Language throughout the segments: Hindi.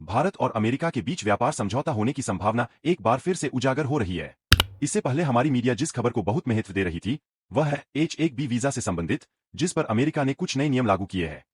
भारत और अमेरिका के बीच व्यापार समझौता होने की संभावना एक बार फिर से उजागर हो रही है। इससे पहले हमारी मीडिया जिस खबर को बहुत महत्व दे रही थी, वह है H-1B वीजा से संबंधित, जिस पर अमेरिका ने कुछ नए नियम लागू किए हैं।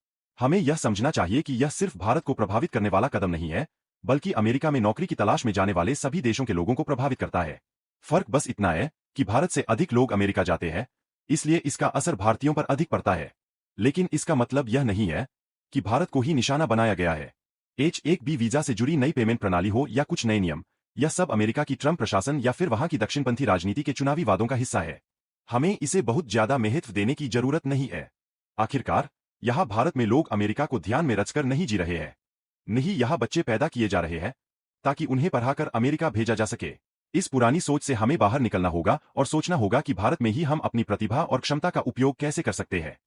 हमें यह समझना चाहिए कि यह सिर्फ भारत को प्रभावित करने वाला कदम नहीं है, बल्कि अमेरिका में नौकरी की तलाश में जाने वाले सभी देशों के लोगों को प्रभावित करता है। फर्क बस इतना है कि भारत से अधिक लोग अमेरिका जाते हैं, इसलिए इसका असर भारतीयों पर अधिक पड़ता है। लेकिन इसका मतलब यह नहीं है कि भारत को ही निशाना बनाया गया है। H-1B वीजा से जुड़ी नई पेमेंट प्रणाली हो या कुछ नए नियम, यह सब अमेरिका की ट्रंप प्रशासन या फिर वहां की दक्षिणपंथी राजनीति के चुनावी वादों का हिस्सा है। हमें इसे बहुत ज्यादा महत्व देने की जरूरत नहीं है। आखिरकार यहाँ भारत में लोग अमेरिका को ध्यान में रखकर नहीं जी रहे हैं। नहीं, यहाँ बच्चे पैदा किए जा रहे हैं ताकि उन्हें पढ़ाकर अमेरिका भेजा जा सके। इस पुरानी सोच से हमें बाहर निकलना होगा और सोचना होगा कि भारत में ही हम अपनी प्रतिभा और क्षमता का उपयोग कैसे कर सकते हैं।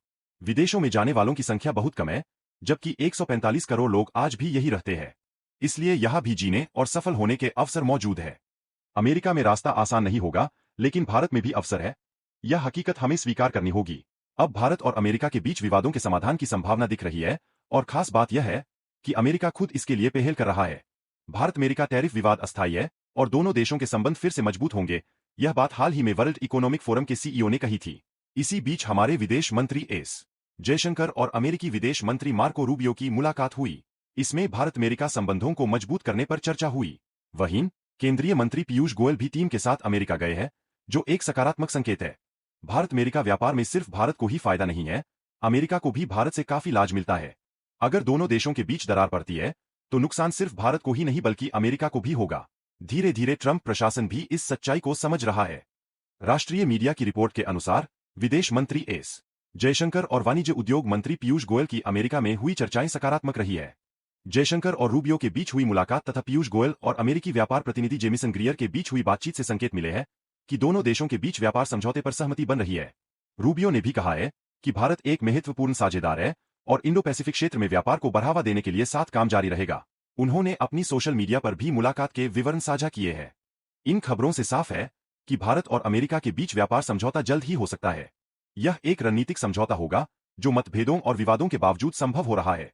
विदेशों में जाने वालों की संख्या बहुत कम है, जबकि 145 करोड़ लोग आज भी यही रहते हैं। इसलिए यहाँ भी जीने और सफल होने के अवसर मौजूद है। अमेरिका में रास्ता आसान नहीं होगा, लेकिन भारत में भी अवसर है। यह हकीकत हमें स्वीकार करनी होगी। अब भारत और अमेरिका के बीच विवादों के समाधान की संभावना दिख रही है, और खास बात यह है कि अमेरिका खुद इसके लिए पहल कर रहा है। भारत अमेरिका टैरिफ विवाद अस्थायी है और दोनों देशों के संबंध फिर से मजबूत होंगे। यह बात हाल ही में वर्ल्ड इकोनॉमिक फोरम के सीईओ ने कही थी। इसी बीच हमारे विदेश मंत्री एस जयशंकर और अमेरिकी विदेश मंत्री मार्को रूबियो की मुलाकात हुई। इसमें भारत अमेरिका संबंधों को मजबूत करने पर चर्चा हुई। वहीं केंद्रीय मंत्री पीयूष गोयल भी टीम के साथ अमेरिका गए हैं, जो एक सकारात्मक संकेत है। भारत अमेरिका व्यापार में सिर्फ भारत को ही फायदा नहीं है, अमेरिका को भी भारत से काफी लाभ मिलता है। अगर दोनों देशों के बीच दरार पड़ती है, तो नुकसान सिर्फ भारत को ही नहीं बल्कि अमेरिका को भी होगा। धीरे धीरे ट्रंप प्रशासन भी इस सच्चाई को समझ रहा है। राष्ट्रीय मीडिया की रिपोर्ट के अनुसार विदेश मंत्री एस जयशंकर और वाणिज्य उद्योग मंत्री पीयूष गोयल की अमेरिका में हुई चर्चाएं सकारात्मक रही है। जयशंकर और रूबियो के बीच हुई मुलाकात तथा पीयूष गोयल और अमेरिकी व्यापार प्रतिनिधि जेमिसन ग्रियर के बीच हुई बातचीत से संकेत मिले हैं कि दोनों देशों के बीच व्यापार समझौते पर सहमति बन रही है। रूबियो ने भी कहा है कि भारत एक महत्वपूर्ण साझेदार है और इंडो पैसिफिक क्षेत्र में व्यापार को बढ़ावा देने के लिए साथ काम जारी रहेगा। उन्होंने अपनी सोशल मीडिया पर भी मुलाकात के विवरण साझा किए हैं। इन खबरों से साफ है कि भारत और अमेरिका के बीच व्यापार समझौता जल्द ही हो सकता है। यह एक रणनीतिक समझौता होगा जो मतभेदों और विवादों के बावजूद संभव हो रहा है।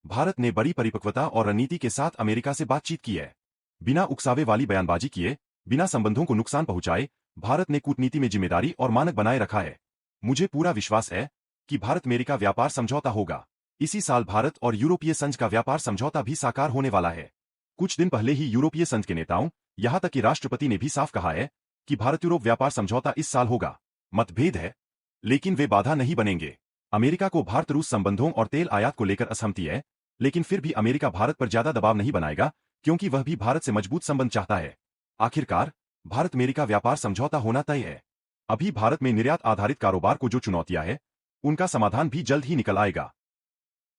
भारत ने बड़ी परिपक्वता और रणनीति के साथ अमेरिका से बातचीत की है। बिना उकसावे वाली बयानबाजी किए, बिना संबंधों को नुकसान पहुंचाए, भारत ने कूटनीति में जिम्मेदारी और मानक बनाए रखा है। मुझे पूरा विश्वास है कि भारत अमेरिका व्यापार समझौता होगा। इसी साल भारत और यूरोपीय संघ का व्यापार समझौता भी साकार होने वाला है। कुछ दिन पहले ही यूरोपीय संघ के नेताओं, यहां तक कि राष्ट्रपति ने भी साफ कहा है कि भारत यूरोप व्यापार समझौता इस साल होगा। मतभेद है, लेकिन वे बाधा नहीं बनेंगे। अमेरिका को भारत रूस संबंधों और तेल आयात को लेकर असहमति है, लेकिन फिर भी अमेरिका भारत पर ज्यादा दबाव नहीं बनाएगा, क्योंकि वह भी भारत से मजबूत संबंध चाहता है। आखिरकार भारत अमेरिका व्यापार समझौता होना तय है। अभी भारत में निर्यात आधारित कारोबार को जो चुनौतियां हैं, उनका समाधान भी जल्द ही निकल आएगा।